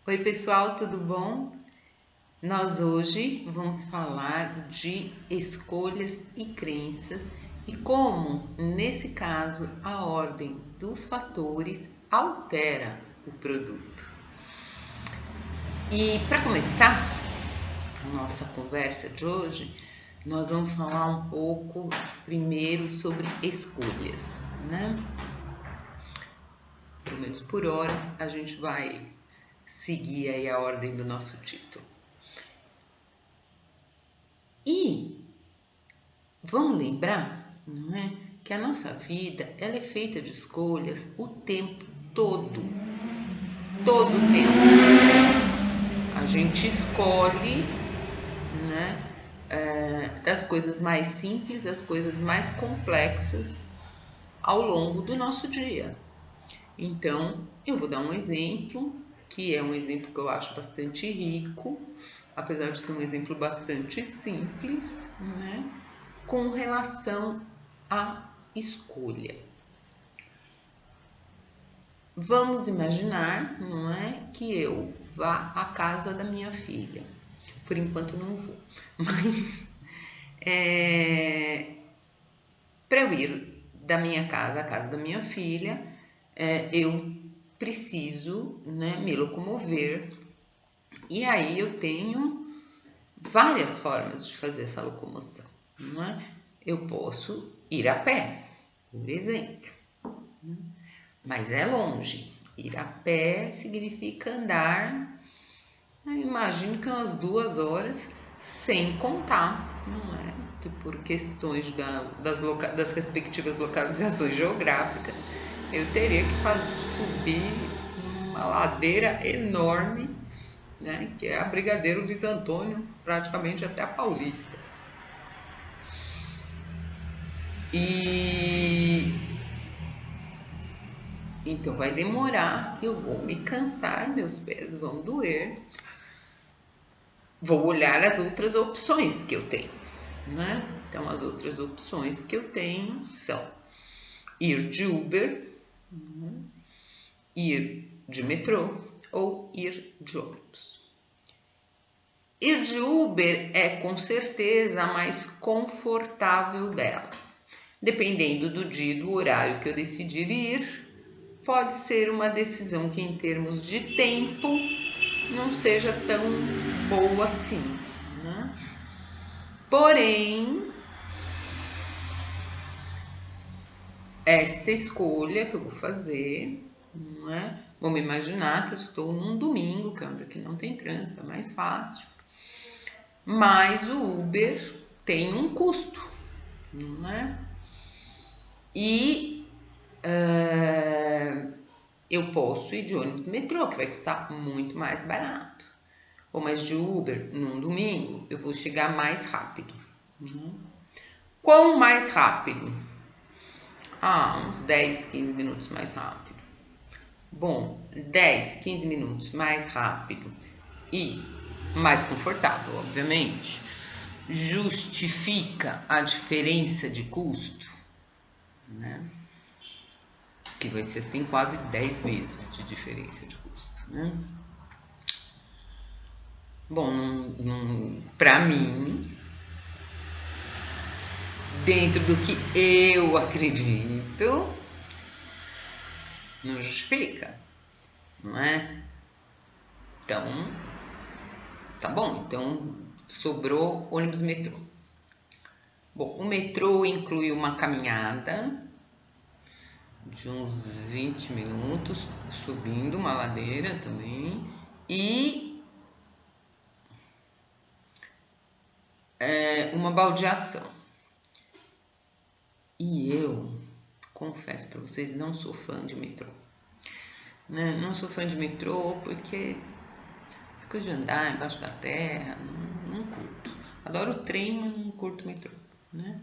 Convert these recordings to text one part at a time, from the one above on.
Oi, pessoal, tudo bom? Nós hoje vamos falar de escolhas e crenças e como, nesse caso, a ordem dos fatores altera o produto. E para começar a nossa conversa de hoje, nós vamos falar um pouco primeiro sobre escolhas, né? Pelo menos por hora, a gente vai seguir aí a ordem do nosso título. E vamos lembrar, não é, que a nossa vida ela é feita de escolhas o tempo todo, todo o tempo. A gente escolhe, né, das coisas mais simples às coisas mais complexas ao longo do nosso dia. Então, eu vou dar um exemplo, que é um exemplo que eu acho bastante rico, apesar de ser um exemplo bastante simples, né? Com relação à escolha. Vamos imaginar, não é, que eu vá à casa da minha filha. Por enquanto não vou, mas para eu ir da minha casa à casa da minha filha, eu preciso, né, me locomover. E aí eu tenho várias formas de fazer essa locomoção, não é? Eu posso ir a pé, por exemplo, mas é longe. Ir a pé significa andar, eu imagino que umas 2 horas, sem contar, não é? Que por questões das respectivas localizações geográficas, eu teria que subir uma ladeira enorme, né? Que é a Brigadeiro Luiz Antônio, praticamente até a Paulista. E então vai demorar, eu vou me cansar, meus pés vão doer. Vou olhar as outras opções que eu tenho, né? Então as outras opções que eu tenho são ir de Uber, ir de metrô ou ir de ônibus. Ir de Uber é com certeza a mais confortável delas. Dependendo do dia e do horário que eu decidir ir, pode ser uma decisão que em termos de tempo não seja tão boa assim, né? Porém, esta escolha que eu vou fazer, não é? Vamos imaginar que eu estou num domingo, que é onde aqui não tem trânsito, é mais fácil. Mas o Uber tem um custo, não é? E eu posso ir de ônibus e metrô, que vai custar muito mais barato. Ou mais de Uber, num domingo, eu vou chegar mais rápido. Quão mais rápido? Uns 10, 15 minutos mais rápido. Bom, 10, 15 minutos mais rápido e mais confortável, obviamente, justifica a diferença de custo, né? Que vai ser assim quase 10 vezes de diferença de custo, né? Bom, para mim, dentro do que eu acredito, não justifica, não é? Então, tá bom, então sobrou ônibus metrô. Bom, o metrô inclui uma caminhada de uns 20 minutos, subindo uma ladeira também, e uma baldeação. E eu, confesso para vocês, não sou fã de metrô. Né? Não sou fã de metrô porque as coisas de andar embaixo da terra, não curto. Adoro o trem, mas não curto o metrô. Né?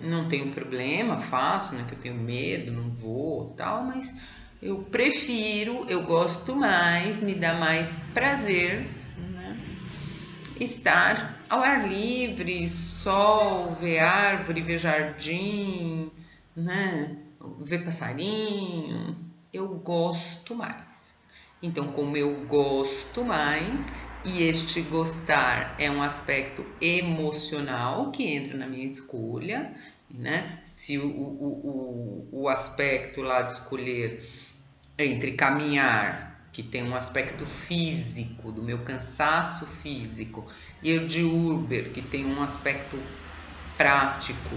Não tenho problema, faço, né? Que eu tenho medo, não vou, tal, mas eu prefiro, eu gosto mais, me dá mais prazer, né? Estar ao ar livre, sol, ver árvore, ver jardim, né? Ver passarinho, eu gosto mais. Então, como eu gosto mais, e este gostar é um aspecto emocional que entra na minha escolha, né? Se o aspecto lá de escolher entre caminhar, que tem um aspecto físico, do meu cansaço físico, e o de Uber, que tem um aspecto prático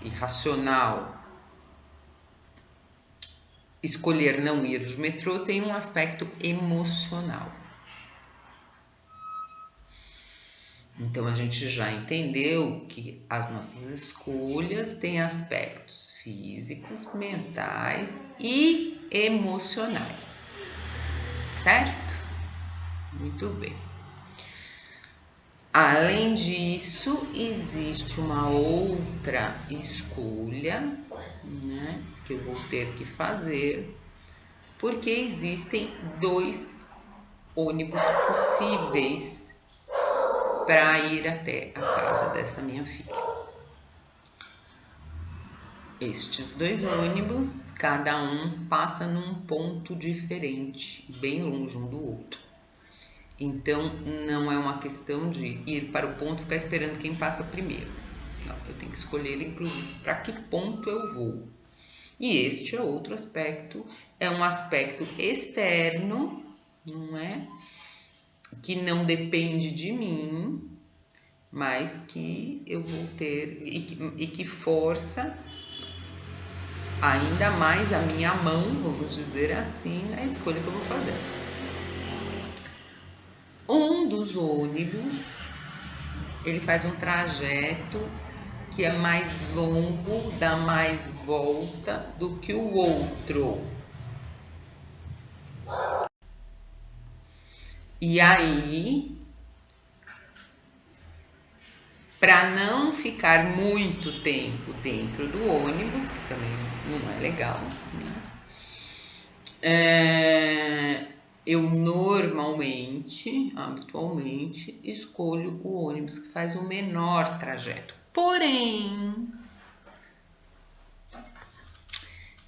e racional, escolher não ir de metrô tem um aspecto emocional. Então a gente já entendeu que as nossas escolhas têm aspectos físicos, mentais e emocionais, certo? Muito bem. Além disso, existe uma outra escolha, né, que eu vou ter que fazer, porque existem 2 ônibus possíveis para ir até a casa dessa minha filha. Estes 2 ônibus, cada um passa num ponto diferente, bem longe um do outro. Então, não é uma questão de ir para o ponto e ficar esperando quem passa primeiro. Não, eu tenho que escolher, inclusive, para que ponto eu vou. E este é outro aspecto, é um aspecto externo, não é? Que não depende de mim, mas que eu vou ter e que força ainda mais a minha mão, vamos dizer assim, na escolha que eu vou fazer. Um dos ônibus, ele faz um trajeto que é mais longo, dá mais volta do que o outro. E aí, para não ficar muito tempo dentro do ônibus, que também não é legal, né? Eu normalmente, habitualmente, escolho o ônibus que faz o menor trajeto. Porém,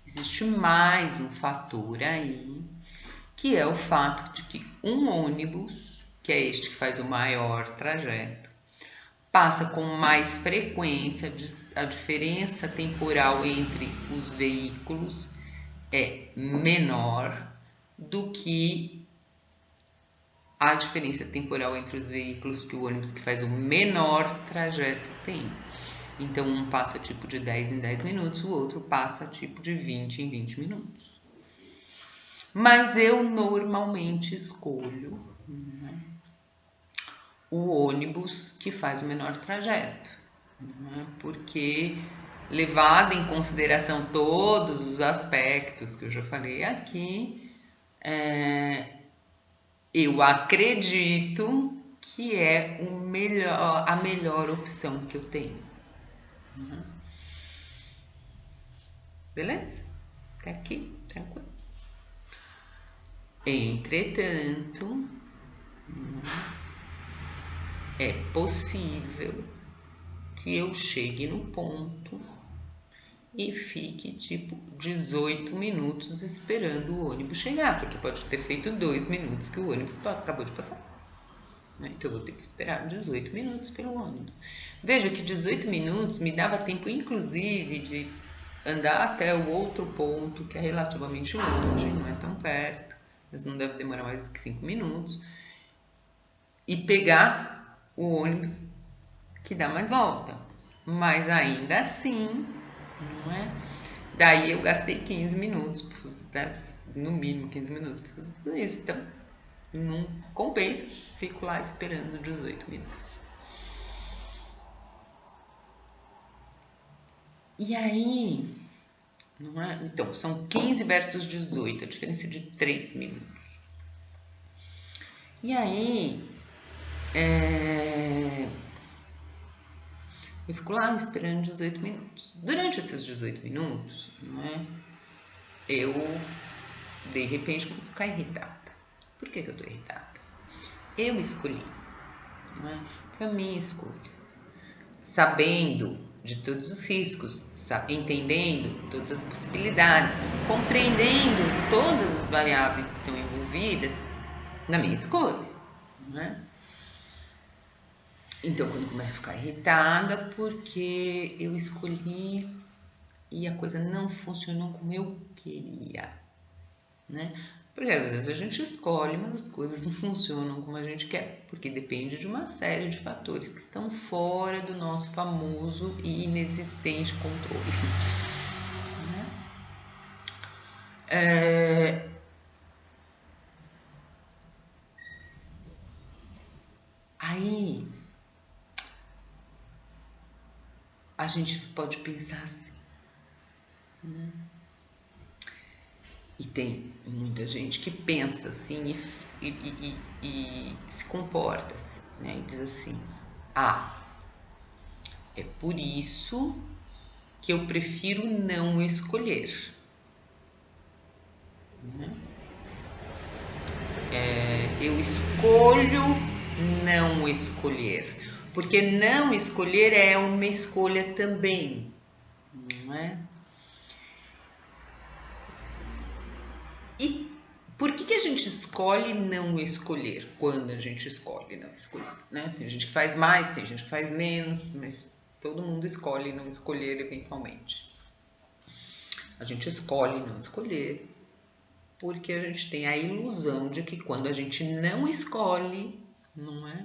existe mais um fator aí, que é o fato de que um ônibus, que é este que faz o maior trajeto, passa com mais frequência, a diferença temporal entre os veículos é menor do que a diferença temporal entre os veículos que o ônibus que faz o menor trajeto tem. Então, um passa tipo de 10 em 10 minutos, o outro passa tipo de 20 em 20 minutos. Mas eu normalmente escolho, né, o ônibus que faz o menor trajeto, né, porque levado em consideração todos os aspectos que eu já falei aqui, eu acredito que é a melhor opção que eu tenho. Beleza? Até aqui, tranquilo. Entretanto, é possível que eu chegue no ponto e fique tipo 18 minutos esperando o ônibus chegar, porque pode ter feito 2 minutos que o ônibus acabou de passar. Então eu vou ter que esperar 18 minutos pelo ônibus. Veja que 18 minutos me dava tempo, inclusive, de andar até o outro ponto, que é relativamente longe, não é tão perto, mas não deve demorar mais do que 5 minutos, e pegar o ônibus que dá mais volta. Mas ainda assim, não é? Daí eu gastei 15 minutos, no mínimo 15 minutos para fazer tudo isso. Então, não compensa, fico lá esperando 18 minutos. E aí, não é? Então, são 15 versus 18, a diferença de 3 minutos. E aí, eu fico lá esperando 18 minutos. Durante esses 18 minutos, não é? Eu, de repente, começo a ficar irritada. Por que eu tô irritada? Eu escolhi, não é? Foi a minha escolha. Sabendo de todos os riscos, entendendo todas as possibilidades, compreendendo todas as variáveis que estão envolvidas na minha escolha, né? Então, quando eu começo a ficar irritada porque eu escolhi e a coisa não funcionou como eu queria, né? Porque às vezes a gente escolhe, mas as coisas não funcionam como a gente quer, porque depende de uma série de fatores que estão fora do nosso famoso e inexistente controle. Aí a gente pode pensar assim, né? E tem muita gente que pensa assim e se comporta assim, né? E diz assim: é por isso que eu prefiro não escolher. Né? Eu escolho não escolher, porque não escolher é uma escolha também, não é? E por que a gente escolhe não escolher? Quando a gente escolhe não escolher, né? Tem gente que faz mais, tem gente que faz menos, mas todo mundo escolhe não escolher eventualmente. A gente escolhe não escolher porque a gente tem a ilusão de que quando a gente não escolhe, não é?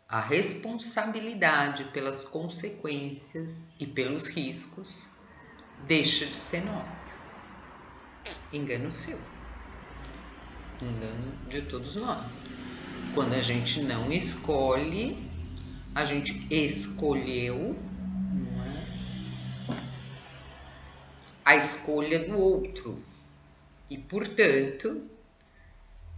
A responsabilidade pelas consequências e pelos riscos deixa de ser nossa. Engano seu. Engano de todos nós. Quando a gente não escolhe, a gente escolheu, não é? A escolha do outro. E, portanto,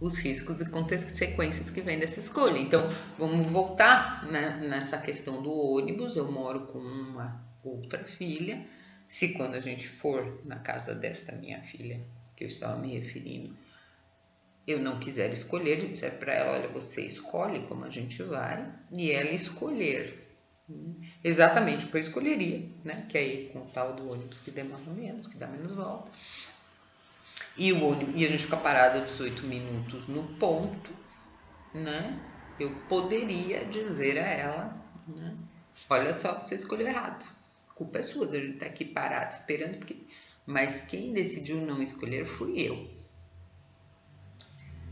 os riscos e consequências que vêm dessa escolha. Então, vamos voltar, né, nessa questão do ônibus. Eu moro com uma outra filha. Se quando a gente for na casa desta minha filha, que eu estava me referindo, eu não quiser escolher, eu disser para ela: olha, você escolhe como a gente vai, e ela escolher exatamente o que eu escolheria, né? Que é ir com o tal do ônibus que demora menos, que dá menos volta. E a gente fica parado 18 minutos no ponto, né? Eu poderia dizer a ela, né? Olha só, você escolheu errado. A culpa é sua de a gente estar aqui parado esperando, mas quem decidiu não escolher fui eu.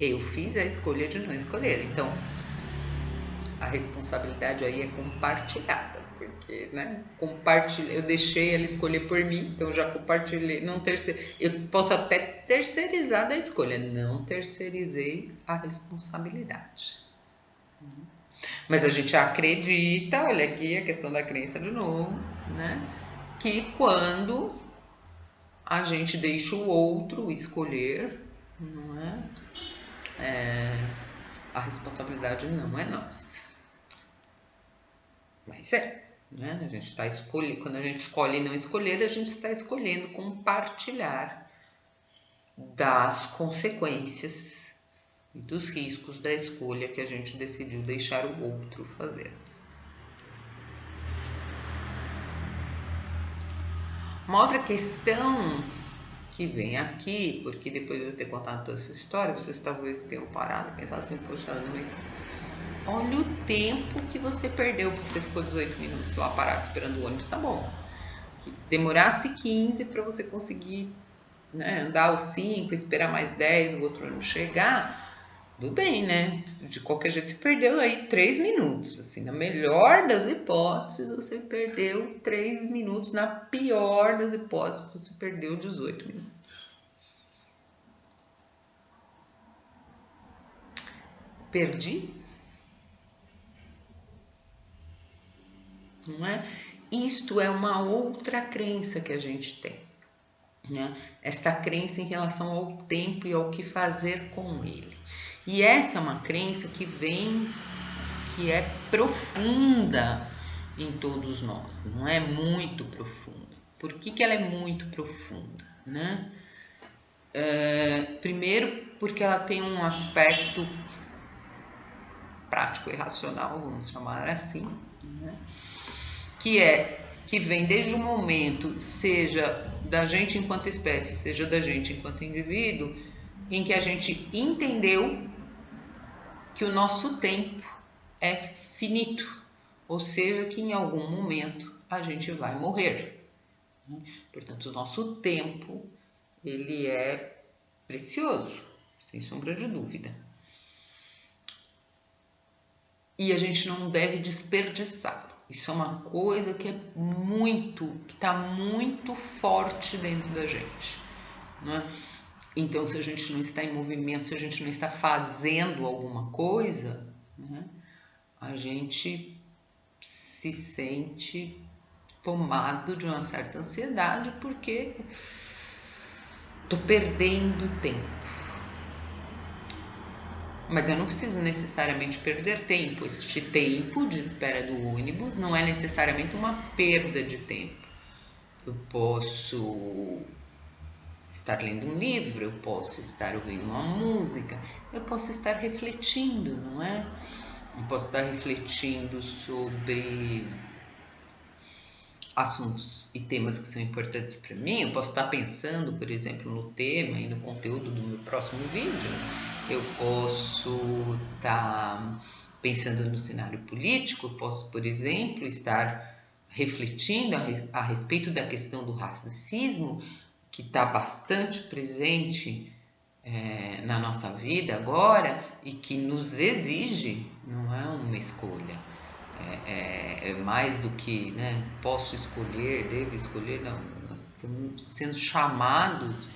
Eu fiz a escolha de não escolher. Então, a responsabilidade aí é compartilhada, porque, né? Eu deixei ela escolher por mim, então já compartilhei. Eu posso até terceirizar da escolha, não terceirizei a responsabilidade. Mas a gente acredita, olha aqui a questão da crença de novo, né? Que quando a gente deixa o outro escolher, não é? A responsabilidade não é nossa. Mas né? A gente está escolhendo, quando a gente escolhe não escolher, a gente está escolhendo compartilhar das consequências e dos riscos da escolha que a gente decidiu deixar o outro fazer. Uma outra questão que vem aqui, porque depois de eu ter contado toda essa história, vocês talvez tenham parado e pensado assim: poxa, mas olha o tempo que você perdeu, porque você ficou 18 minutos lá parado esperando o ônibus. Tá bom, que demorasse 15 para você conseguir, né, andar os 5, esperar mais 10, o outro ônibus chegar. Tudo bem, né? De qualquer jeito, você perdeu aí 3 minutos. Assim, na melhor das hipóteses, você perdeu 3 minutos. Na pior das hipóteses, você perdeu 18 minutos. Perdi? Não é? Isto é uma outra crença que a gente tem, né? Esta crença em relação ao tempo e ao que fazer com ele. E essa é uma crença que é profunda em todos nós, não é? Muito profunda. Por que ela é muito profunda, né? Primeiro, porque ela tem um aspecto prático e racional, vamos chamar assim, né? Que vem desde o momento, seja da gente enquanto espécie, seja da gente enquanto indivíduo, em que a gente entendeu que o nosso tempo é finito, ou seja, que em algum momento a gente vai morrer. Portanto, o nosso tempo, ele é precioso, sem sombra de dúvida. E a gente não deve desperdiçá-lo. Isso é uma coisa que está muito forte dentro da gente, né? Então, se a gente não está em movimento, se a gente não está fazendo alguma coisa, né, a gente se sente tomado de uma certa ansiedade porque estou perdendo tempo. Mas eu não preciso necessariamente perder tempo. Este tempo de espera do ônibus não é necessariamente uma perda de tempo. Eu posso estar lendo um livro, eu posso estar ouvindo uma música, eu posso estar refletindo, não é? Eu posso estar refletindo sobre assuntos e temas que são importantes para mim. Eu posso estar pensando, por exemplo, no tema e no conteúdo do meu próximo vídeo. Eu posso estar pensando no cenário político. Eu posso, por exemplo, estar refletindo a respeito da questão do racismo, que está bastante presente na nossa vida agora e que nos exige, não é uma escolha. É mais do que, né, posso escolher, devo escolher, não, nós estamos sendo chamados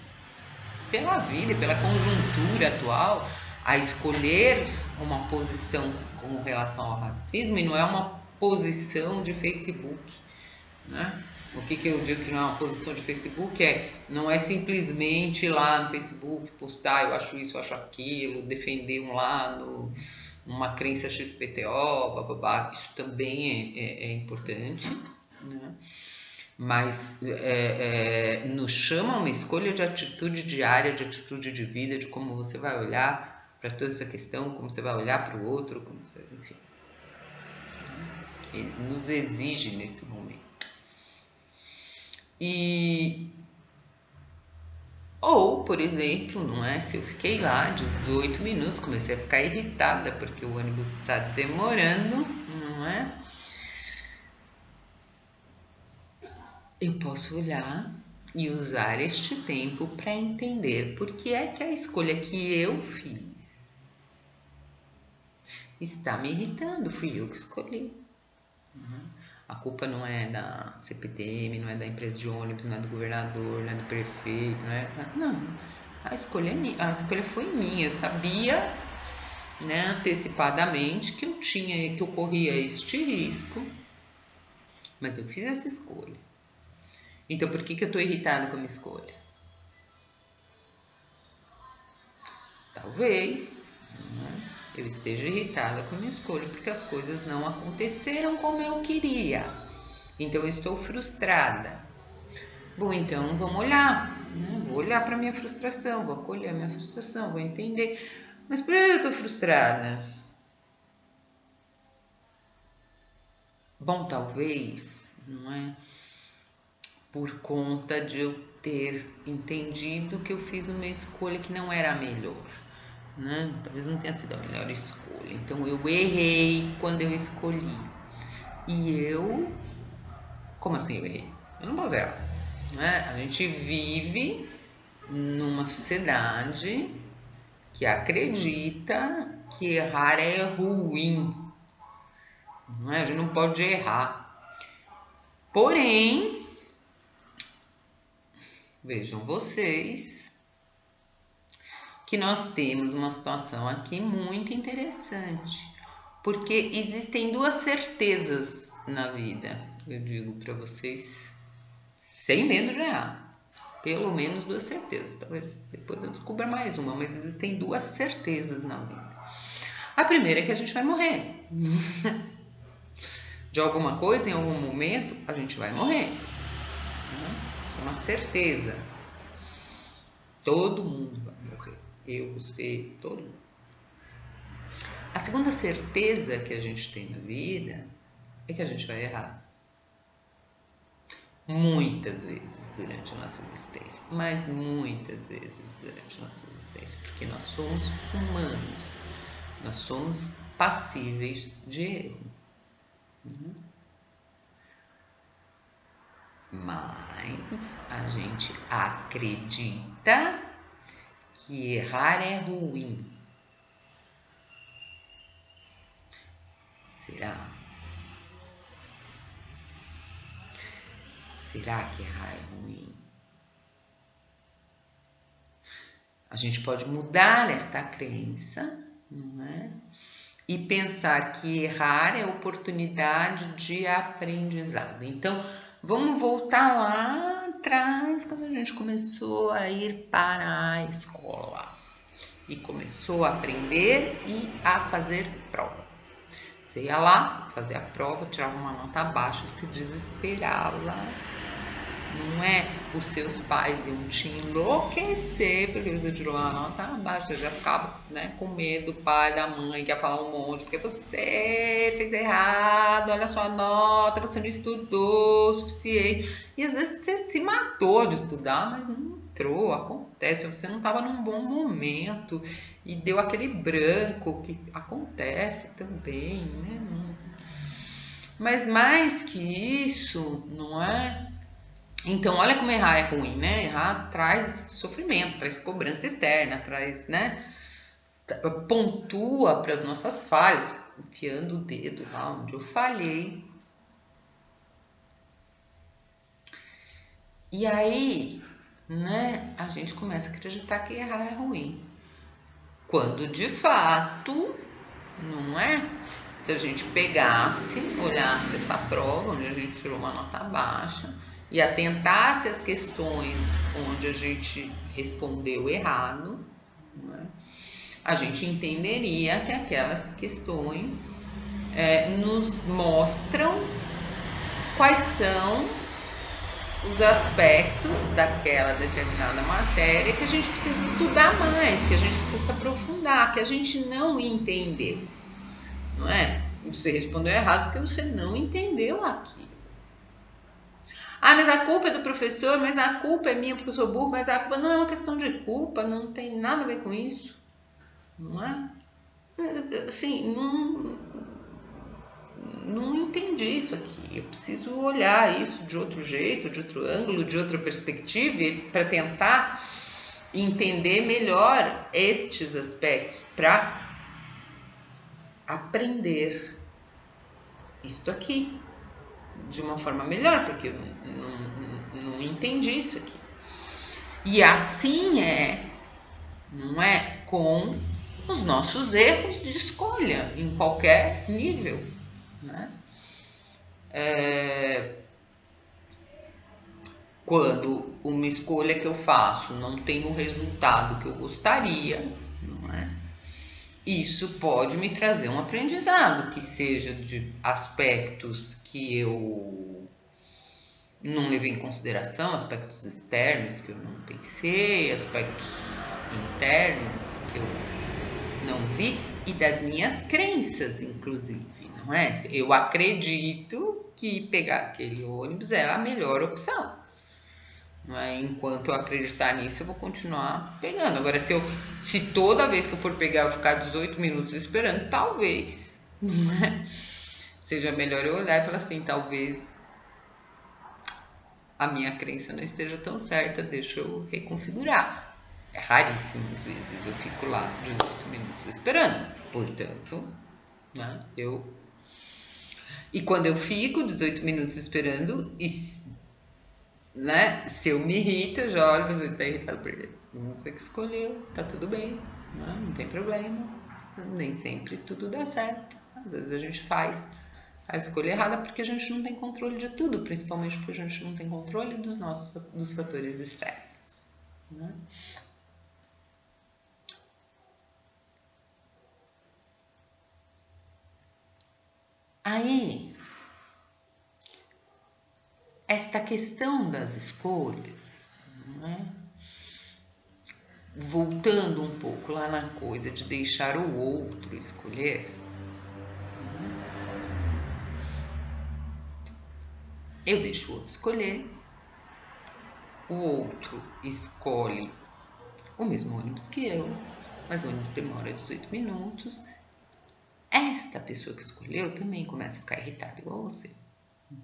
pela vida, pela conjuntura atual, a escolher uma posição com relação ao racismo, e não é uma posição de Facebook, né? O que eu digo que não é uma posição de Facebook não é simplesmente ir lá no Facebook postar eu acho isso, eu acho aquilo, defender um lado, uma crença XPTO, bababá. Isso também é importante, né? Mas nos chama uma escolha de atitude diária, de atitude de vida, de como você vai olhar para toda essa questão, como você vai olhar para o outro, como você, enfim, nos exige nesse momento. Ou, por exemplo, não é? Se eu fiquei lá 18 minutos, comecei a ficar irritada porque o ônibus está demorando, não é? Eu posso olhar e usar este tempo para entender por que é que a escolha que eu fiz está me irritando. Fui eu que escolhi. A culpa não é da CPTM, não é da empresa de ônibus, não é do governador, não é do prefeito, não. A escolha foi minha. Eu sabia, né, antecipadamente que eu corria este risco, mas eu fiz essa escolha. Então, por que eu estou irritada com a minha escolha? Talvez, né, eu esteja irritada com a minha escolha porque as coisas não aconteceram como eu queria. Então, eu estou frustrada. Bom, então vamos olhar, né? Vou olhar para a minha frustração, vou acolher a minha frustração, vou entender. Mas por que eu estou frustrada? Bom, talvez, não é? Por conta de eu ter entendido que eu fiz uma escolha que não era a melhor, né? Talvez não tenha sido a melhor escolha. Então eu errei quando eu escolhi. Como assim eu errei? Eu não posso errar, né? A gente vive numa sociedade que acredita que errar é ruim, não é? A gente não pode errar. Porém, vejam vocês que nós temos uma situação aqui muito interessante, porque existem duas certezas na vida. Eu digo para vocês, sem medo de errar, pelo menos duas certezas. Talvez depois eu descubra mais uma, mas existem duas certezas na vida. A primeira é que a gente vai morrer. De alguma coisa, em algum momento, a gente vai morrer. Isso é uma certeza. Todo mundo vai morrer. Eu, você, todo mundo. A segunda certeza que a gente tem na vida é que a gente vai errar. muitas vezes durante a nossa existência, mas muitas vezes durante a nossa existência, porque nós somos humanos, nós somos passíveis de erro. Mas a gente acredita que errar é ruim. Será? Será que errar é ruim? A gente pode mudar esta crença, não é? E pensar que errar é oportunidade de aprendizado. Então, vamos voltar lá atrás, quando a gente começou a ir para a escola e começou a aprender e a fazer provas. Você ia lá, fazia a prova, tirava uma nota baixa, se desesperava. Não é? Os seus pais iam te enlouquecer porque você tirou uma nota baixa, você já ficava, né, com medo do pai, da mãe, que ia falar um monte, porque você fez errado, olha a sua nota, você não estudou o suficiente. E às vezes você se matou de estudar, mas não entrou, acontece, você não estava num bom momento e deu aquele branco que acontece também, né? Mas mais que isso, não é? Então, olha como errar é ruim, né? Errar traz sofrimento, traz cobrança externa, traz, né? Pontua para as nossas falhas, enfiando o dedo lá onde eu falhei. E aí, né, a gente começa a acreditar que errar é ruim. Quando de fato, não é? Se a gente pegasse, olhasse essa prova, onde a gente tirou uma nota baixa, e atentasse às questões onde a gente respondeu errado, não é? A gente entenderia que aquelas questões nos mostram quais são os aspectos daquela determinada matéria que a gente precisa estudar mais, que a gente precisa se aprofundar, que a gente não entendeu, não é? Você respondeu errado porque você não entendeu aquilo. Ah, mas a culpa é do professor, mas a culpa é minha porque eu sou burro, mas a culpa não é uma questão de culpa, não tem nada a ver com isso, não é? Assim, não entendi isso aqui, eu preciso olhar isso de outro jeito, de outro ângulo, de outra perspectiva para tentar entender melhor estes aspectos, para aprender isto aqui de uma forma melhor, porque eu não entendi isso aqui. E assim não é? Com os nossos erros de escolha em qualquer nível, né? Quando uma escolha que eu faço não tem o resultado que eu gostaria, não é? Isso pode me trazer um aprendizado, que seja de aspectos que eu não levei em consideração, aspectos externos que eu não pensei, aspectos internos que eu não vi, e das minhas crenças, inclusive, não é? Eu acredito que pegar aquele ônibus é a melhor opção. Não é? Enquanto eu acreditar nisso, eu vou continuar pegando. Agora, se toda vez que eu for pegar eu ficar 18 minutos esperando, talvez, não é? Seja melhor eu olhar e falar assim, talvez a minha crença não esteja tão certa, deixa eu reconfigurar. É raríssimo, às vezes eu fico lá 18 minutos esperando. Portanto, né, E quando eu fico 18 minutos esperando, né, se eu me irrito, eu já olho e você tá irritado porque você que escolheu, tá tudo bem, né, não tem problema. Nem sempre tudo dá certo. Às vezes a gente faz a escolha errada porque a gente não tem controle de tudo, principalmente porque a gente não tem controle dos fatores externos, né? Aí, esta questão das escolhas, né? Voltando um pouco lá na coisa de deixar o outro escolher, Eu deixo o outro escolher, o outro escolhe o mesmo ônibus que eu, mas o ônibus demora 18 minutos. Esta pessoa que escolheu também começa a ficar irritada igual você,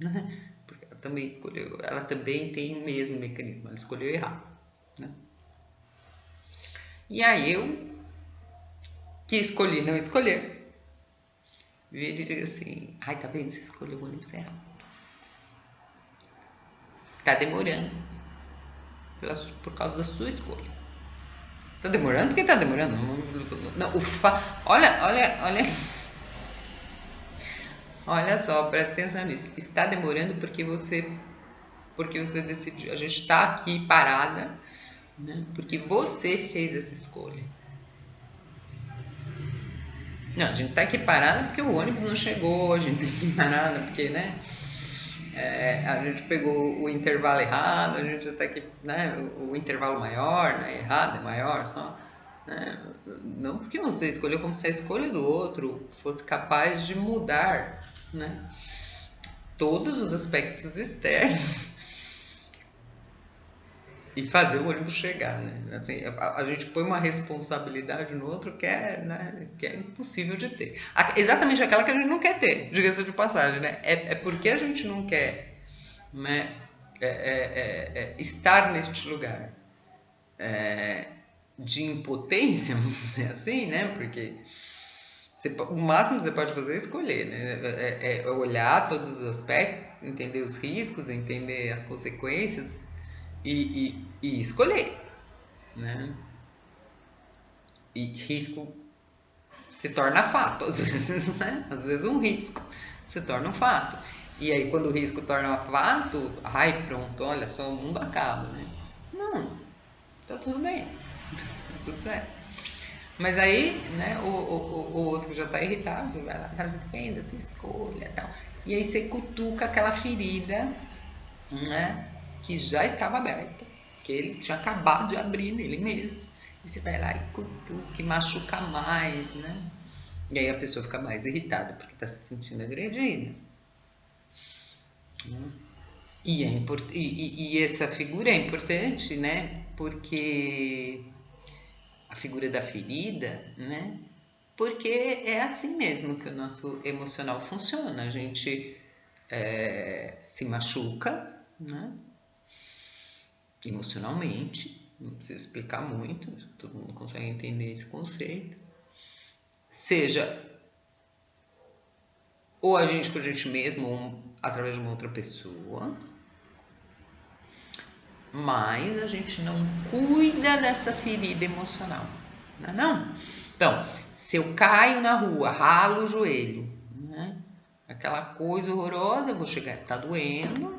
né? Porque ela também escolheu, ela também tem o mesmo mecanismo, ela escolheu errado, né? E aí eu, que escolhi não escolher, vira e digo assim, ai, tá vendo, você escolheu o ônibus errado. Tá demorando por causa da sua escolha. Tá demorando? Por que tá demorando? Não, olha só, presta atenção nisso. Está demorando porque você decidiu. A gente está aqui parada, né? Porque você fez essa escolha. Não, a gente está aqui parada porque o ônibus não chegou, a gente está aqui parada porque, né? A gente pegou o intervalo errado, a gente está aqui, né? O intervalo maior, né? Errado é maior, só. Né? Não porque você escolheu, como se a escolha do outro fosse capaz de mudar, né? Todos os aspectos externos e fazer o ônibus chegar, né? Assim, a gente põe uma responsabilidade no outro que é impossível de ter. Exatamente aquela que a gente não quer ter, diga-se de passagem, né? É porque a gente não quer, né? Estar neste lugar de impotência, vamos dizer assim, né? Porque o máximo que você pode fazer é escolher, né? É olhar todos os aspectos, entender os riscos, entender as consequências e escolher, né? E risco se torna fato, às vezes, né? Às vezes um risco se torna um fato. E aí quando o risco torna fato, ai, pronto, olha só, o mundo acaba, né? Não, tá tudo bem, tá tudo certo. Mas aí, né, o outro já tá irritado, você vai lá, faz entenda, se escolha e tal. E aí você cutuca aquela ferida, né, que já estava aberta, que ele tinha acabado de abrir nele mesmo. E você vai lá e cutuca, e machuca mais, né? E aí a pessoa fica mais irritada porque está se sentindo agredida. E essa figura é importante, né? Porque a figura da ferida, né? Porque é assim mesmo que o nosso emocional funciona. A gente se machuca, né? Emocionalmente, não precisa explicar muito, todo mundo consegue entender esse conceito. Seja ou a gente com a gente mesmo, ou através de uma outra pessoa, mas a gente não cuida dessa ferida emocional, não é não? Então, se eu caio na rua, ralo o joelho, né? Aquela coisa horrorosa, eu vou chegar, tá doendo,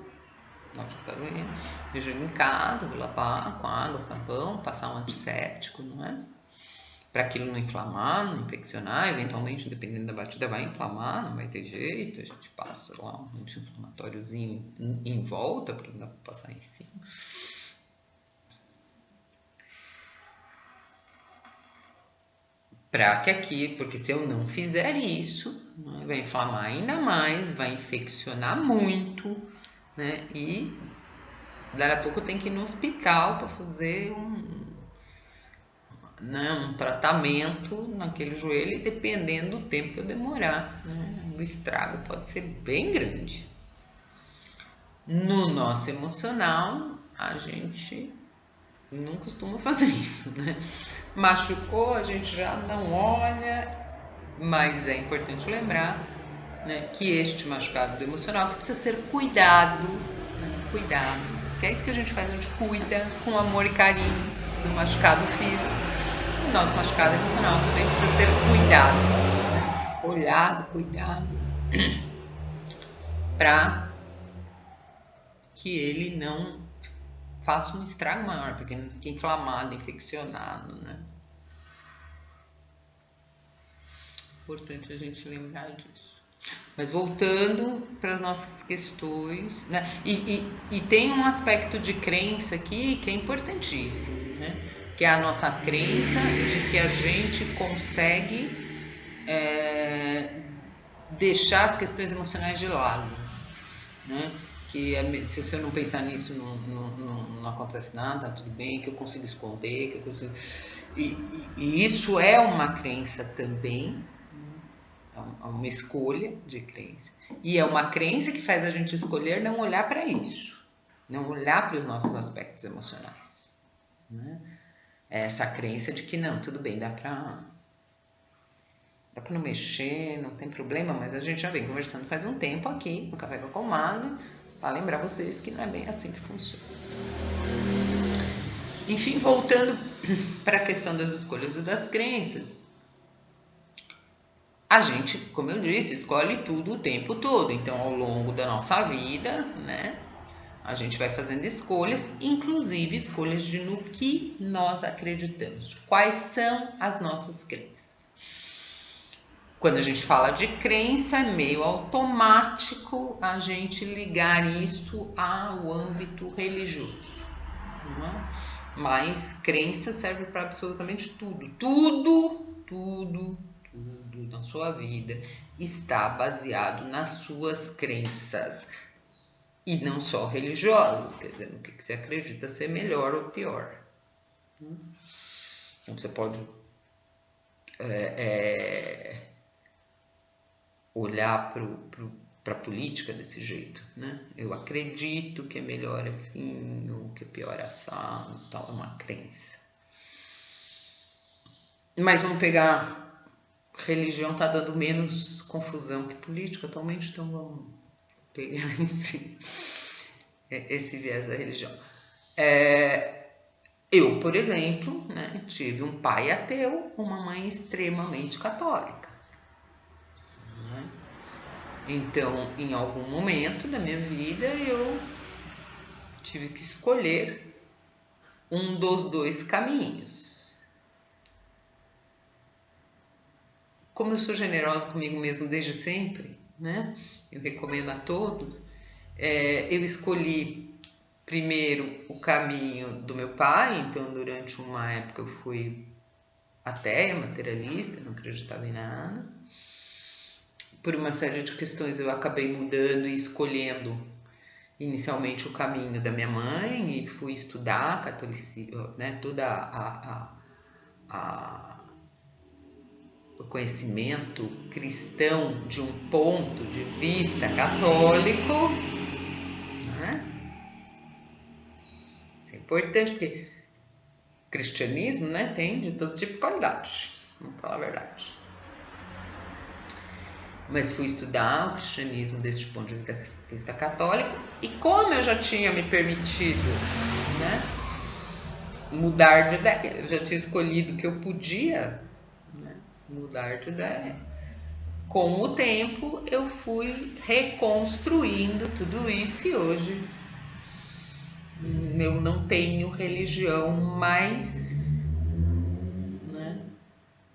nossa, tá doendo, eu chego em casa, vou lavar com água, sabão, passar um antisséptico, não é? Para aquilo não inflamar, não infeccionar, eventualmente, dependendo da batida, vai inflamar, não vai ter jeito, a gente passa lá um anti-inflamatóriozinho em volta, porque não dá para passar em cima. Para que aqui, porque se eu não fizer isso, né, vai inflamar ainda mais, vai infeccionar muito, né? E daqui a pouco eu tenho que ir no hospital para fazer um tratamento naquele joelho, e dependendo do tempo que eu demorar, né, o estrago pode ser bem grande. No nosso emocional, a gente não costuma fazer isso, né? Machucou, a gente já não olha, mas é importante lembrar, né, que este machucado do emocional precisa ser cuidado, né, cuidado, que é isso que a gente faz, a gente cuida com amor e carinho do machucado físico. O nosso machucado emocional também precisa ser cuidado, né? Olhado, cuidado, para que ele não faça um estrago maior, porque ele não fique inflamado, infeccionado, né? Importante a gente lembrar disso. Mas voltando para as nossas questões, né? E tem um aspecto de crença aqui que é importantíssimo, né? Que é a nossa crença de que a gente consegue deixar as questões emocionais de lado, né? que se você não pensar nisso, não acontece nada, tá tudo bem, que eu consigo esconder, que eu consigo... E isso é uma crença também, é uma escolha de crença. E é uma crença que faz a gente escolher não olhar para isso, não olhar para os nossos aspectos emocionais, né? É essa crença de que não, tudo bem, dá para não mexer, não tem problema, mas a gente já vem conversando faz um tempo aqui no Café com a Comadre, para lembrar vocês que não é bem assim que funciona. Enfim, voltando para a questão das escolhas e das crenças, a gente, como eu disse, escolhe tudo o tempo todo. Então, ao longo da nossa vida, né, a gente vai fazendo escolhas, inclusive escolhas de no que nós acreditamos. Quais são as nossas crenças? Quando a gente fala de crença, é meio automático a gente ligar isso ao âmbito religioso, não é? Mas crença serve para absolutamente tudo. Tudo na sua vida está baseado nas suas crenças. E não só religiosas, quer dizer, no que você acredita ser melhor ou pior. Então você pode olhar para a política desse jeito, né? Eu acredito que é melhor assim, ou que é pior assado, tal, é uma crença. Mas vamos pegar... Religião tá dando menos confusão que política atualmente, então vamos pegar esse viés da religião. Eu, por exemplo, né, tive um pai ateu, uma mãe extremamente católica. Né? Então, em algum momento da minha vida, eu tive que escolher um dos dois caminhos. Como eu sou generosa comigo mesmo desde sempre, né? Eu recomendo a todos. Eu escolhi primeiro o caminho do meu pai, então durante uma época eu fui ateia, materialista, não acreditava em nada. Por uma série de questões eu acabei mudando e escolhendo inicialmente o caminho da minha mãe e fui estudar catolicismo, né? Toda o conhecimento cristão de um ponto de vista católico, né? Isso é importante porque cristianismo, né, tem de todo tipo de qualidade, vamos falar a verdade. Mas fui estudar o cristianismo deste ponto de vista católico e como eu já tinha me permitido, né, mudar de ideia, eu já tinha escolhido que eu podia, né, mudar de ideia. Com o tempo eu fui reconstruindo tudo isso e hoje eu não tenho religião, mas, né,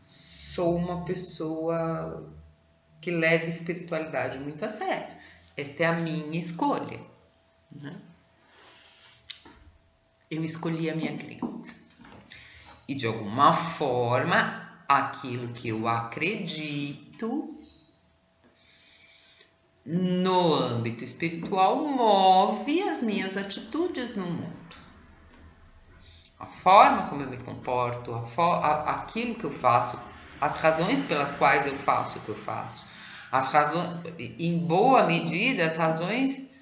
sou uma pessoa que leva a espiritualidade muito a sério. Esta é a minha escolha. Né? Eu escolhi a minha crença. E de alguma forma, aquilo que eu acredito no âmbito espiritual move as minhas atitudes no mundo. A forma como eu me comporto, aquilo que eu faço, as razões pelas quais eu faço o que eu faço. As razões, em boa medida, as razões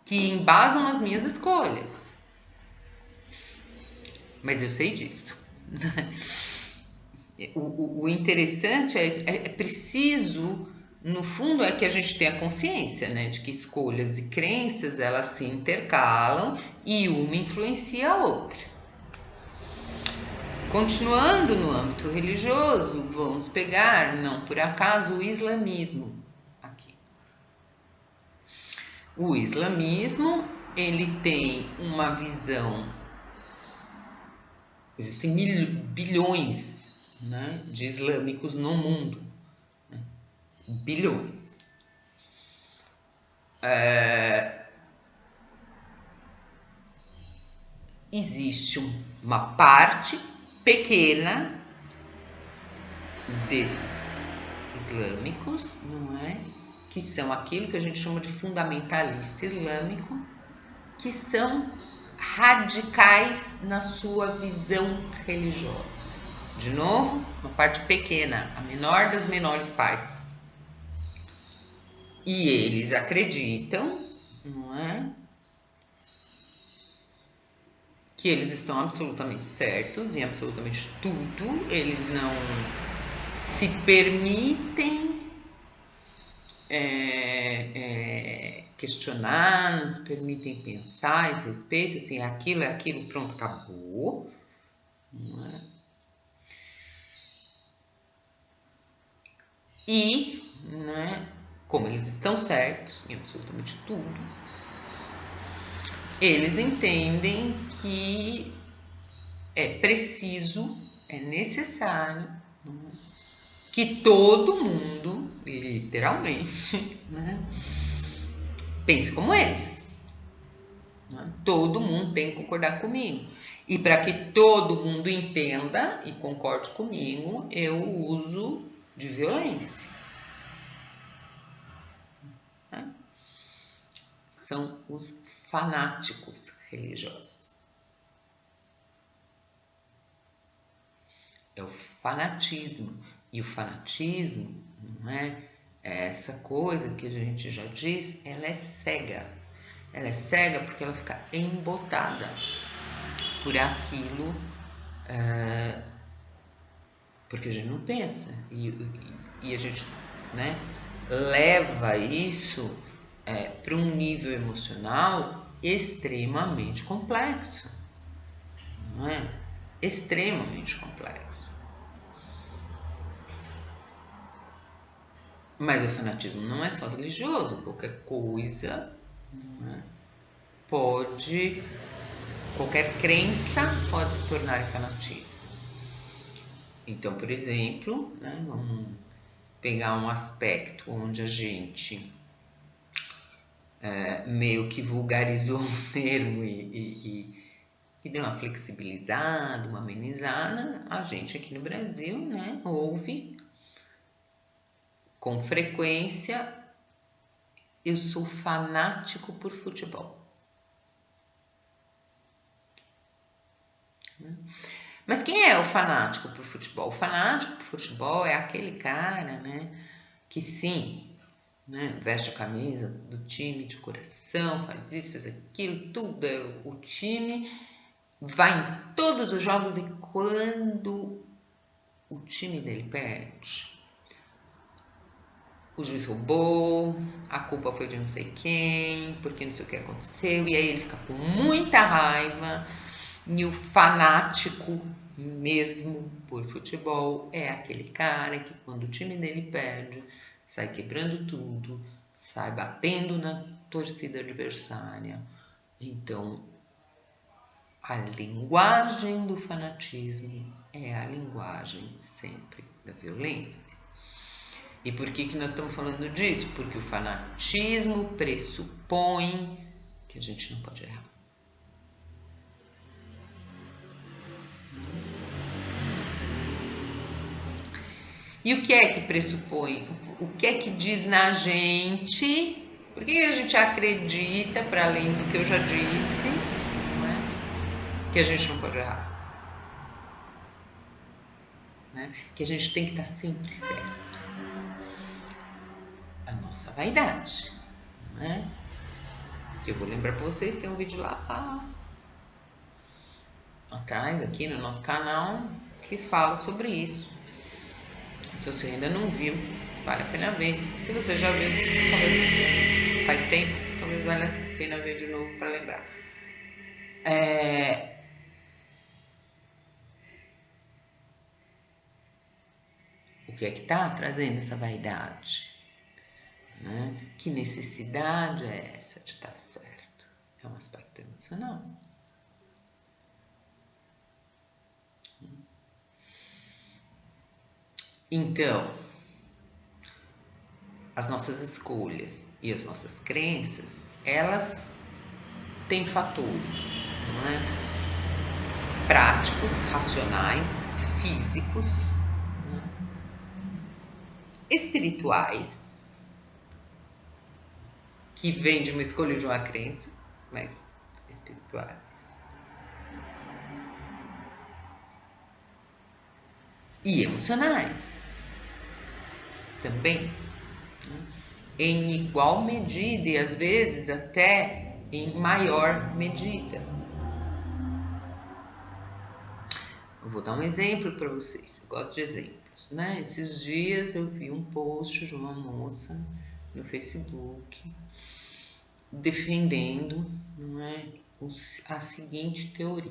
que embasam as minhas escolhas. Mas eu sei disso. O interessante é preciso, no fundo, é que a gente tenha consciência, né, de que escolhas e crenças elas se intercalam e uma influencia a outra. Continuando no âmbito religioso, vamos pegar, não por acaso, o islamismo aqui. O islamismo, ele tem uma visão, existem bilhões, né, de islâmicos no mundo, né? Bilhões. Existe uma parte pequena desses islâmicos, não é, que são aquilo que a gente chama de fundamentalista islâmico, que são radicais na sua visão religiosa. De novo, uma parte pequena, a menor das menores partes. E eles acreditam, não é? Que eles estão absolutamente certos em absolutamente tudo, eles não se permitem questionar, não se permitem pensar a esse respeito, assim, é aquilo, pronto, acabou. Não é? E, né, como eles estão certos em absolutamente tudo, eles entendem que é preciso, é necessário, que todo mundo, literalmente, né, pense como eles. Né? Todo mundo tem que concordar comigo. E para que todo mundo entenda e concorde comigo, eu uso de violência. Né? São os fanáticos religiosos. É o fanatismo. E o fanatismo, não é essa coisa que a gente já diz, ela é cega. Ela é cega porque ela fica embotada por aquilo, porque a gente não pensa. E a gente, né, leva isso para um nível emocional extremamente complexo. Não é? Extremamente complexo. Mas o fanatismo não é só religioso, qualquer coisa, não é? Qualquer crença pode se tornar fanatismo. Então, por exemplo, né, vamos pegar um aspecto onde a gente meio que vulgarizou o termo e deu uma flexibilizada, uma amenizada. A gente aqui no Brasil, né, ouve com frequência: eu sou fanático por futebol. Mas quem é o fanático por futebol? O fanático por futebol é aquele cara, né, que sim, né, veste a camisa do time de coração, faz isso, faz aquilo, tudo é o time, vai em todos os jogos e quando o time dele perde, o juiz roubou, a culpa foi de não sei quem, porque não sei o que aconteceu, e aí ele fica com muita raiva. E o fanático mesmo por futebol é aquele cara que quando o time dele perde, sai quebrando tudo, sai batendo na torcida adversária. Então, a linguagem do fanatismo é a linguagem sempre da violência. E por que nós estamos falando disso? Porque o fanatismo pressupõe que a gente não pode errar. E o que é que pressupõe? O que é que diz na gente? Por que a gente acredita, para além do que eu já disse, não é? Que a gente não pode errar? Né? Que a gente tem que estar sempre certo. A nossa vaidade. Né? Eu vou lembrar para vocês, tem um vídeo lá atrás, aqui no nosso canal, que fala sobre isso. Se você ainda não viu, vale a pena ver. Se você já viu, talvez faz tempo, talvez valha a pena ver de novo para lembrar. O que é que está trazendo essa vaidade? Né? Que necessidade é essa de estar certo? É um aspecto emocional. Então, as nossas escolhas e as nossas crenças, elas têm fatores, não é? Práticos, racionais, físicos, né? Espirituais, que vem de uma escolha de uma crença, mas espirituais. E emocionais também, em igual medida e às vezes até em maior medida. Eu vou dar um exemplo para vocês, eu gosto de exemplos, né? Esses dias eu vi um post de uma moça no Facebook defendendo, não é, a seguinte teoria: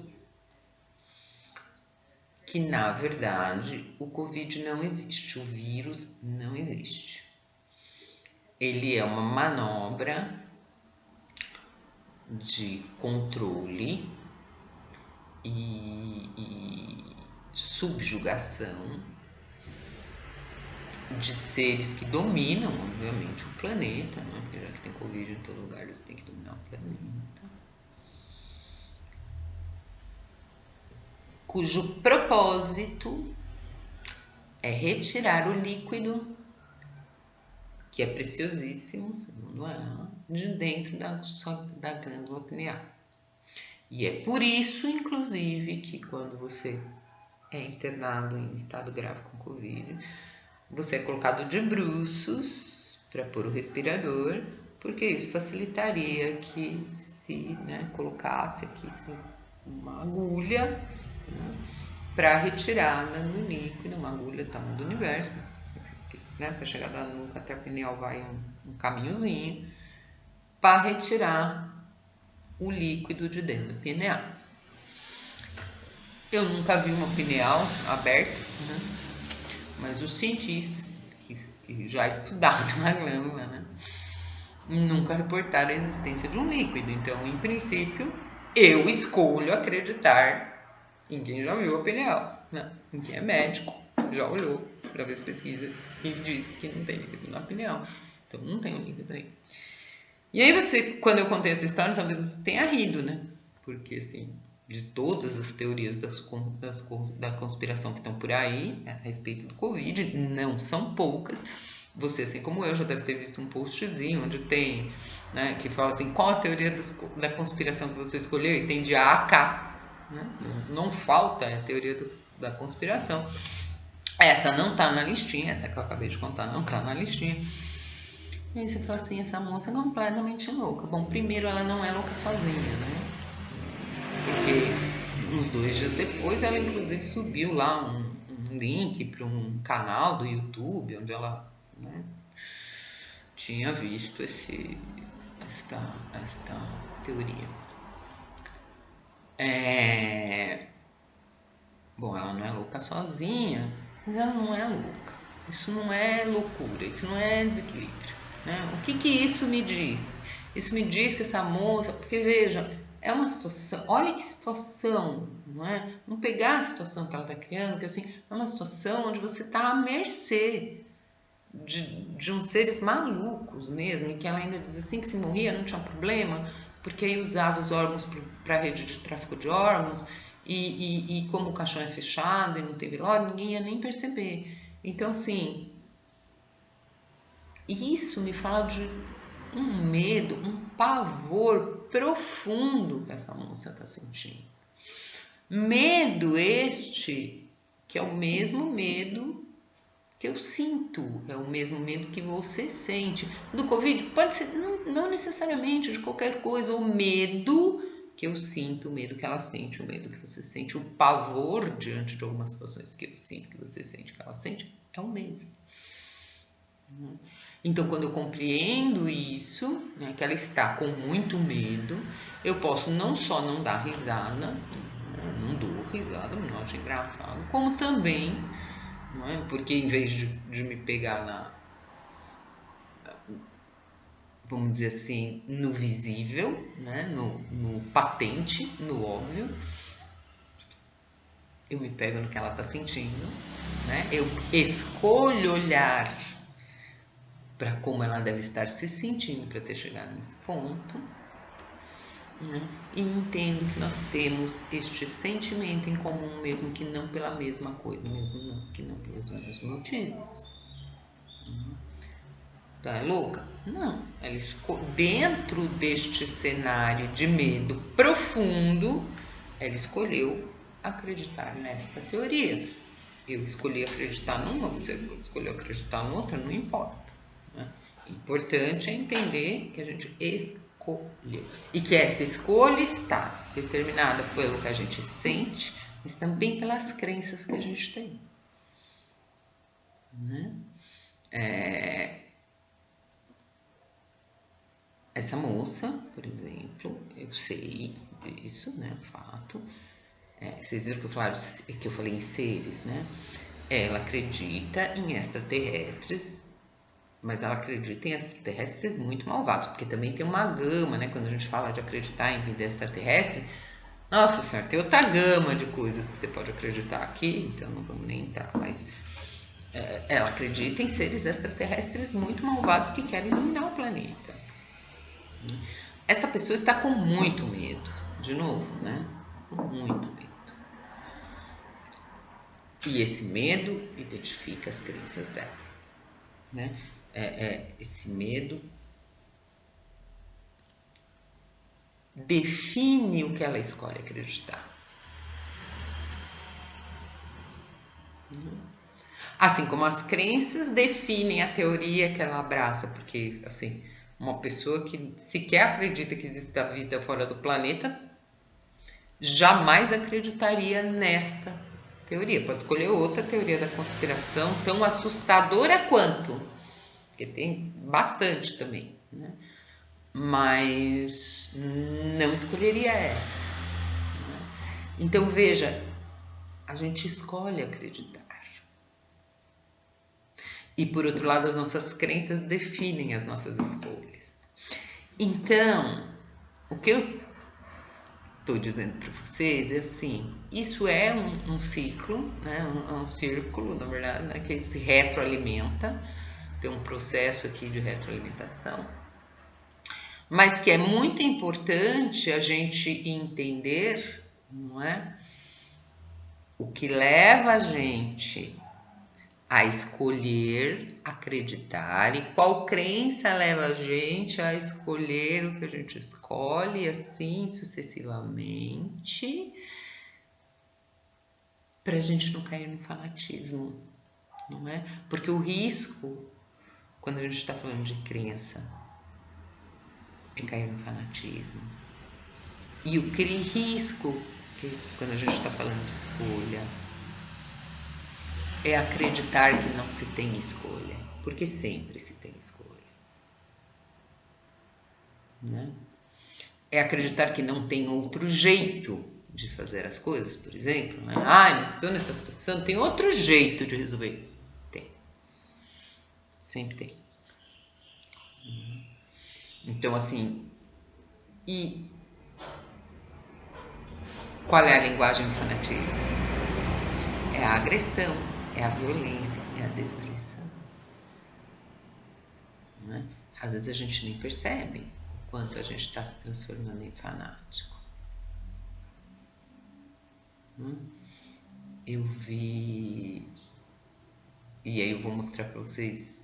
que na verdade o Covid não existe, o vírus não existe. Ele é uma manobra de controle e subjugação de seres que dominam, obviamente, o planeta, né? Porque já que tem Covid em todo lugar, eles têm que dominar o planeta, cujo propósito é retirar o líquido, que é preciosíssimo, segundo ela, de dentro da glândula pineal. E é por isso, inclusive, que quando você é internado em estado grave com Covid, você é colocado de bruços para pôr o respirador, porque isso facilitaria que se colocasse aqui uma agulha, né, para retirada do líquido, uma agulha do tamanho do universo, né, para chegar da nuca até a pineal vai um caminhozinho, para retirar o líquido de dentro da pineal. Eu nunca vi uma pineal aberta, né? Mas os cientistas que já estudaram a glândula, né, nunca reportaram a existência de um líquido. Então, em princípio, eu escolho acreditar em quem já viu a pineal, né? Em quem é médico, já olhou para ver as pesquisas e disse que não tem líquido na pineal. Então, não tem um líquido aí. E aí você, quando eu contei essa história, talvez você tenha rido, né? Porque, assim, de todas as teorias da conspiração que estão por aí a respeito do Covid, não são poucas. Você, assim como eu, já deve ter visto um postzinho onde tem, né, que fala assim, qual a teoria da conspiração que você escolheu? E tem de A a K. Né? Não falta a teoria da conspiração. Essa não tá na listinha, essa que eu acabei de contar não tá na listinha. E aí você fala assim, essa moça é completamente louca. Bom, primeiro ela não é louca sozinha, né? Porque uns 2 dias depois ela inclusive subiu lá um link para um canal do YouTube onde ela, né, tinha visto esta teoria. Bom, ela não é louca sozinha, mas ela não é louca. Isso não é loucura, isso não é desequilíbrio, né? O que isso me diz? Isso me diz que essa moça, porque veja, é uma situação, olha que situação, não é? Não pegar a situação que ela está criando, que assim, é uma situação onde você está à mercê de uns seres malucos mesmo, e que ela ainda diz assim que se morria não tinha problema, porque aí usava os órgãos para a rede de tráfico de órgãos, e como o caixão é fechado e não tem velório, ninguém ia nem perceber. Então, assim, isso me fala de um medo, um pavor profundo que essa moça está sentindo. Medo este que é o mesmo medo que eu sinto, é o mesmo medo que você sente. Do Covid pode ser, não necessariamente de qualquer coisa, o medo que eu sinto, o medo que ela sente, o medo que você sente, o pavor diante de algumas situações que eu sinto, que você sente, que ela sente, é o mesmo. Então, quando eu compreendo isso, né, que ela está com muito medo, eu posso não só não dar risada, né, não dou risada, não acho engraçado, como também, não é? Porque em vez de me pegar vamos dizer assim, no visível, né, no patente, no óbvio, eu me pego no que ela está sentindo, né? Eu escolho olhar para como ela deve estar se sentindo para ter chegado nesse ponto, né? E entendo que nós temos este sentimento em comum, mesmo que não pela mesma coisa, mesmo que não pelos mesmos motivos. Então é louca? Não. Ela dentro deste cenário de medo profundo, ela escolheu acreditar nesta teoria. Eu escolhi acreditar numa, você escolheu acreditar noutra, não importa. Né? Importante é entender que a gente escolheu. E que essa escolha está determinada pelo que a gente sente, mas também pelas crenças que a gente tem. Né? Essa moça, por exemplo, eu sei disso, né? Fato. Vocês viram que eu falei em seres, né? Ela acredita em extraterrestres, mas ela acredita em extraterrestres muito malvados, porque também tem uma gama, né? Quando a gente fala de acreditar em vida extraterrestre, nossa senhora, tem outra gama de coisas que você pode acreditar aqui, então não vamos nem entrar, mas ela acredita em seres extraterrestres muito malvados que querem dominar o planeta. Essa pessoa está com muito medo, de novo, né? Com muito medo. E esse medo identifica as crenças dela, né? Esse medo define o que ela escolhe acreditar. Assim como as crenças definem a teoria que ela abraça, porque, assim, uma pessoa que sequer acredita que existe a vida fora do planeta jamais acreditaria nesta teoria. Pode escolher outra teoria da conspiração, tão assustadora quanto, porque tem bastante também, né? Mas não escolheria essa. Né? Então veja, a gente escolhe acreditar. E por outro lado, as nossas crenças definem as nossas escolhas. Então, o que eu estou dizendo para vocês é assim, isso é um ciclo, né? Um círculo, na verdade, né? Que se retroalimenta, tem um processo aqui de retroalimentação, mas que é muito importante a gente entender, não é? O que leva a gente a escolher acreditar e qual crença leva a gente a escolher o que a gente escolhe, e assim sucessivamente, para a gente não cair no fanatismo, não é? Porque o risco, quando a gente está falando de crença, é cair no fanatismo. E o risco, quando a gente está falando de escolha, é acreditar que não se tem escolha, porque sempre se tem escolha, né? É acreditar que não tem outro jeito de fazer as coisas, por exemplo, né? Mas estou nessa situação, tem outro jeito de resolver. Tem. Sempre tem. Então, assim, e qual é a linguagem do fanatismo? É a agressão, é a violência, é a destruição. Né? Às vezes a gente nem percebe o quanto a gente está se transformando em fanático. Eu vi, e aí eu vou mostrar para vocês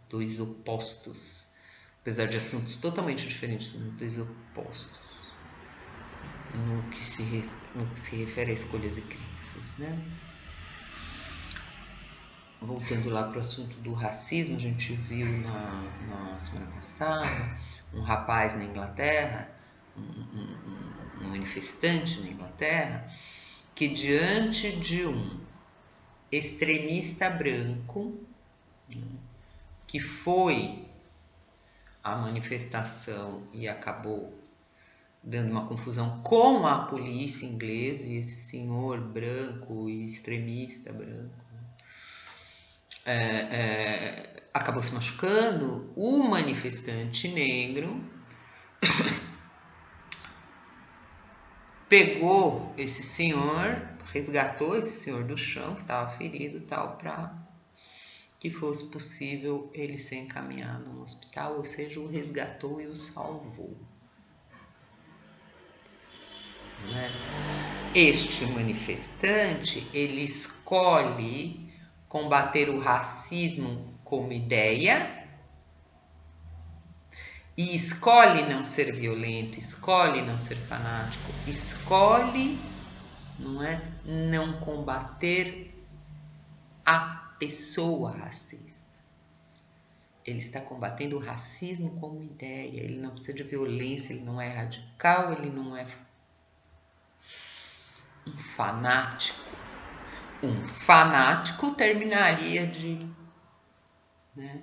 dois opostos, apesar de assuntos totalmente diferentes, dois opostos no que se refere a escolhas e crenças, né? Voltando lá para o assunto do racismo, a gente viu na semana passada um rapaz na Inglaterra, um manifestante na Inglaterra, que diante de um extremista branco, que foi à manifestação e acabou dando uma confusão com a polícia inglesa, e esse senhor branco e extremista branco acabou se machucando, o manifestante negro pegou esse senhor, resgatou esse senhor do chão, que estava ferido, tal, para que fosse possível ele ser encaminhado no hospital, ou seja, o resgatou e o salvou. Né? Este manifestante, ele escolhe combater o racismo como ideia, e escolhe não ser violento, escolhe não ser fanático, escolhe, não é, não combater a pessoa racista. Ele está combatendo o racismo como ideia, ele não precisa de violência, ele não é radical, ele não é um fanático. Um fanático terminaria né,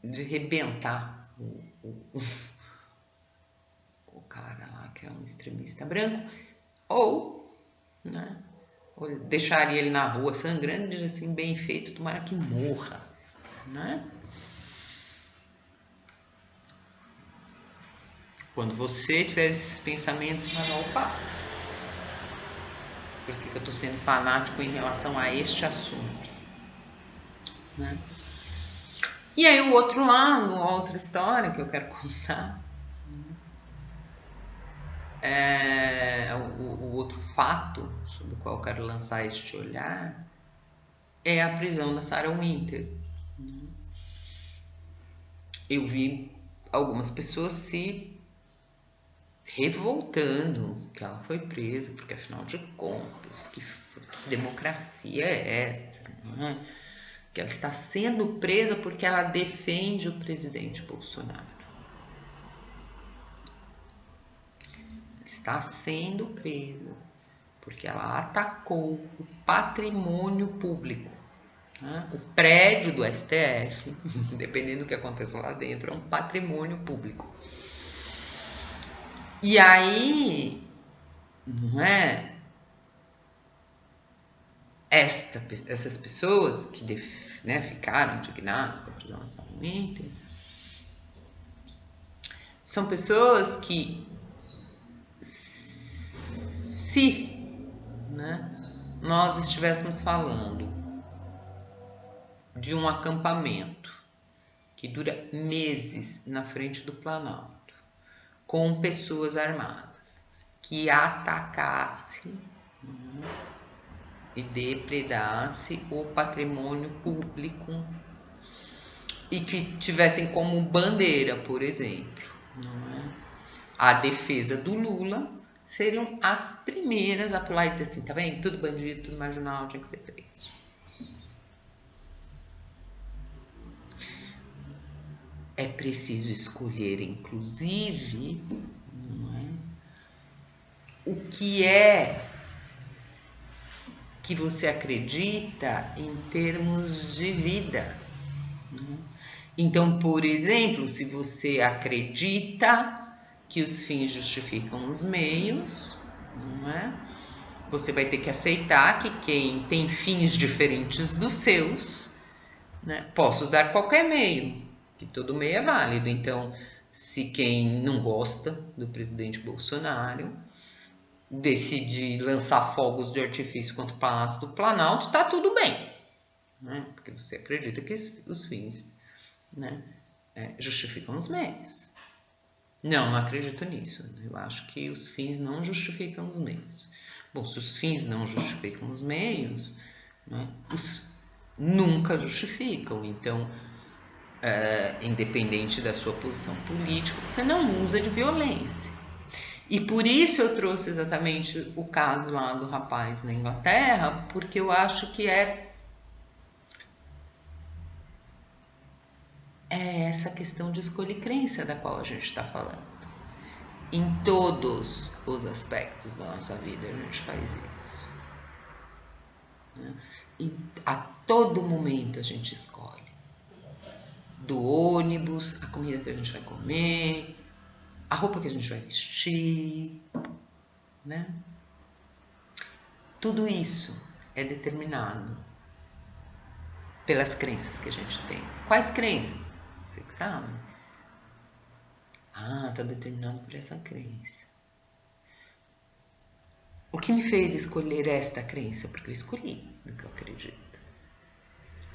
de rebentar o cara lá que é um extremista branco, ou, né, ou deixaria ele na rua sangrando e dizer assim, bem feito, tomara que morra, né? Quando você tiver esses pensamentos, você fala, opa, por que eu estou sendo fanático em relação a este assunto, né? E aí o outro lado, outra história que eu quero contar, o outro fato sobre o qual eu quero lançar este olhar é a prisão da Sarah Winter. Eu vi algumas pessoas se revoltando que ela foi presa, porque afinal de contas, que democracia é essa? Não é? Que ela está sendo presa porque ela defende o presidente Bolsonaro. Está sendo presa porque ela atacou o patrimônio público. Né? O prédio do STF, dependendo do que aconteça lá dentro, é um patrimônio público. E aí, não é? Essas pessoas que ficaram indignadas com a prisão da Sarah Winter são pessoas que, se nós estivéssemos falando de um acampamento que dura meses na frente do Planalto, com pessoas armadas, que atacasse e depredasse o patrimônio público e que tivessem como bandeira, por exemplo, a defesa do Lula, seriam as primeiras a pular e dizer assim, tá vendo? Tudo bandido, tudo marginal, tinha que ser preso. É preciso escolher, inclusive, o que é que você acredita em termos de vida. Então, por exemplo, se você acredita que os fins justificam os meios, não é? Você vai ter que aceitar que quem tem fins diferentes dos seus, né, possa usar qualquer meio, que todo meio é válido. Então, se quem não gosta do presidente Bolsonaro decidir lançar fogos de artifício contra o Palácio do Planalto, tá tudo bem, né? Porque você acredita que os fins, né, justificam os meios. Não acredito nisso. Eu acho que os fins não justificam os meios. Bom, se os fins não justificam os meios, né, os nunca justificam. Então, independente da sua posição política, você não usa de violência. E por isso eu trouxe exatamente o caso lá do rapaz na Inglaterra, porque eu acho que é essa questão de escolha e crença da qual a gente está falando. Em todos os aspectos da nossa vida a gente faz isso. A todo momento a gente escolhe. Do ônibus, a comida que a gente vai comer, a roupa que a gente vai vestir, né? Tudo isso é determinado pelas crenças que a gente tem. Quais crenças? Você que sabe. Está determinado por essa crença. O que me fez escolher esta crença? Porque eu escolhi no que eu acredito.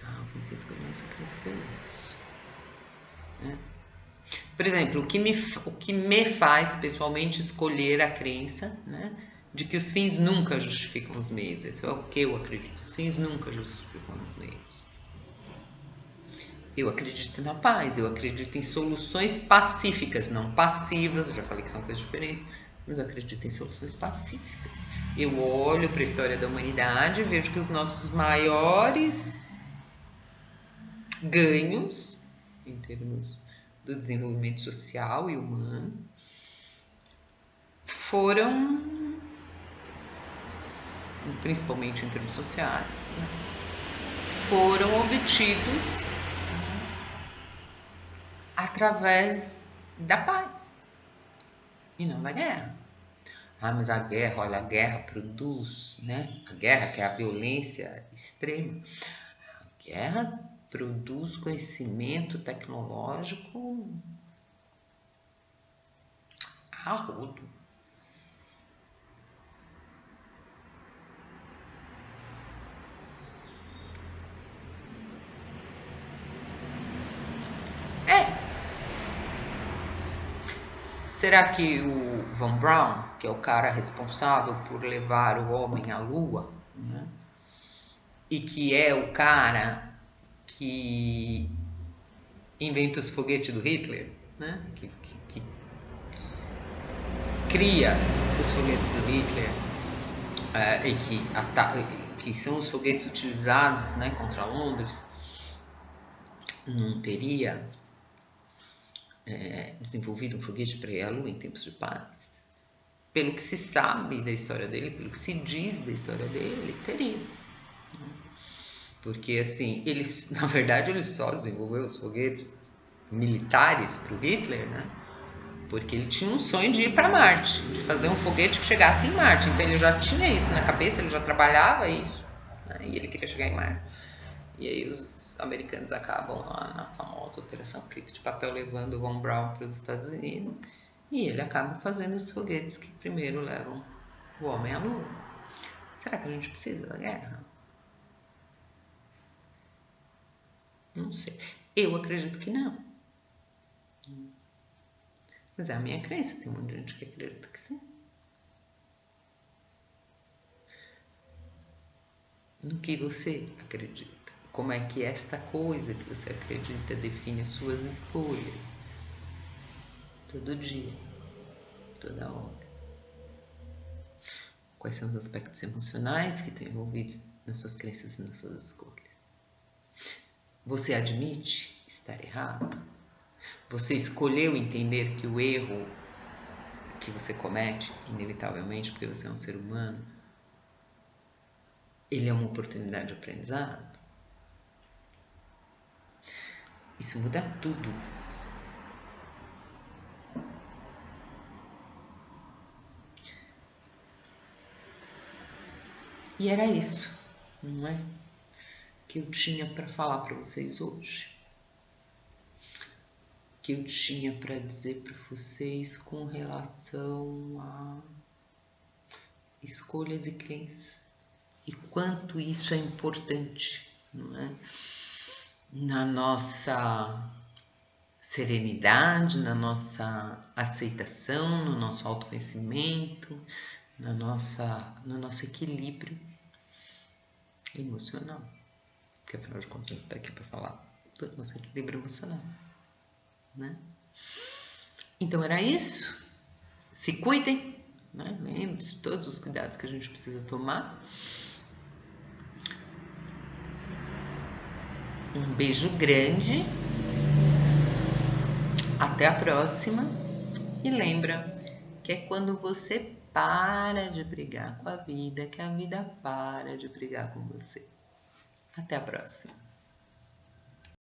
O que me fez escolher essa crença foi isso. Né? Por exemplo, o que me faz pessoalmente escolher a crença, né, de que os fins nunca justificam os meios. Esse é o que eu acredito. Os fins nunca justificam os meios. Eu acredito na paz, eu acredito em soluções pacíficas, não passivas, eu já falei que são coisas diferentes, mas eu acredito em soluções pacíficas. Eu olho para a história da humanidade e vejo que os nossos maiores ganhos, em termos do desenvolvimento social e humano, foram, principalmente em termos sociais, né, foram obtidos através da paz e não da guerra. Ah, mas a guerra, olha, a guerra produz, né? A guerra, que é a violência extrema, a guerra produz conhecimento tecnológico a rodo. Será que o Von Braun, que é o cara responsável por levar o homem à Lua, né, e que é o cara que inventa os foguetes do Hitler, né, que cria os foguetes do Hitler, e que são os foguetes utilizados, né, contra Londres, não teria desenvolvido um foguete para ir à Lua em tempos de paz? Pelo que se sabe da história dele, pelo que se diz da história dele, ele teria. Porque, assim, na verdade, ele só desenvolveu os foguetes militares para o Hitler, né? Porque ele tinha um sonho de ir para Marte, de fazer um foguete que chegasse em Marte. Então ele já tinha isso na cabeça, ele já trabalhava isso, né? E ele queria chegar em Marte. E aí os americanos acabam lá na famosa Operação Clipe de Papel levando o Von Braun para os Estados Unidos, e ele acaba fazendo os foguetes que primeiro levam o homem à Lua. Será que a gente precisa da guerra? Não sei. Eu acredito que não. Mas é a minha crença, tem muita gente que acredita que sim. No que você acredita? Como é que esta coisa que você acredita define as suas escolhas? Todo dia, toda hora. Quais são os aspectos emocionais que estão envolvidos nas suas crenças e nas suas escolhas? Você admite estar errado? Você escolheu entender que o erro que você comete, inevitavelmente, porque você é um ser humano, ele é uma oportunidade de aprendizado? Isso muda tudo. E era isso, não é? Que eu tinha para falar para vocês hoje. Que eu tinha para dizer para vocês com relação a escolhas e crenças. E quanto isso é importante, não é? Na nossa serenidade, na nossa aceitação, no nosso autoconhecimento, no nosso equilíbrio emocional. Porque afinal de contas a gente está aqui para falar do nosso equilíbrio emocional, né? Então era isso. Se cuidem, né? Lembre-se de todos os cuidados que a gente precisa tomar. Um beijo grande. Até a próxima. E lembra que é quando você para de brigar com a vida, que a vida para de brigar com você. Até a próxima.